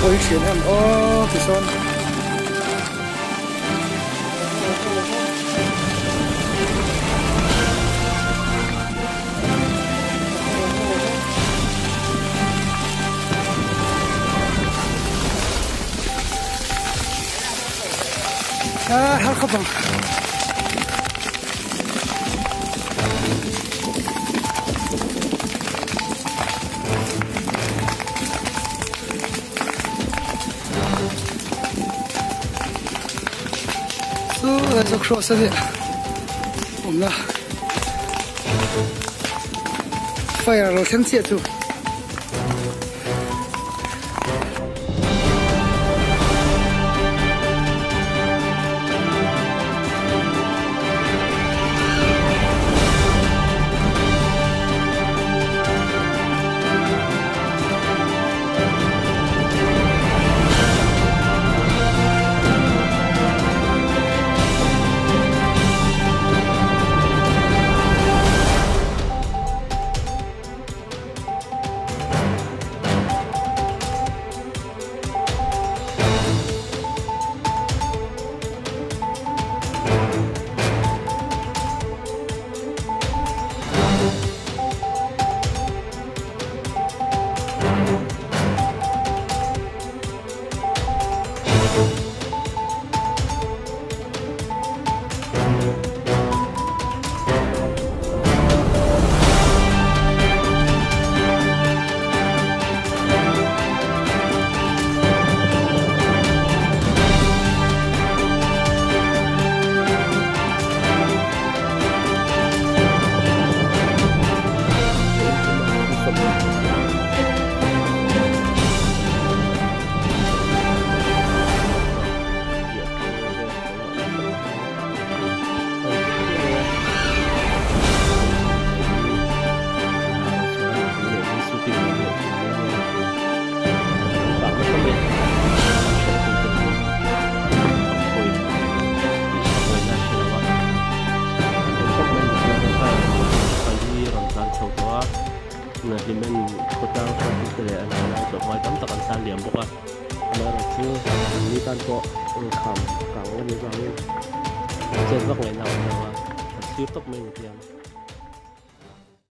ôi chuyện em ô thì son hal không bằng这说是的，我们fire老天借助。na himen kotang kutele an ala to mai tam tak an san liam boka na chu ni tan ko kham kang ni bang chen vak ngai na wa sir tok mai tiam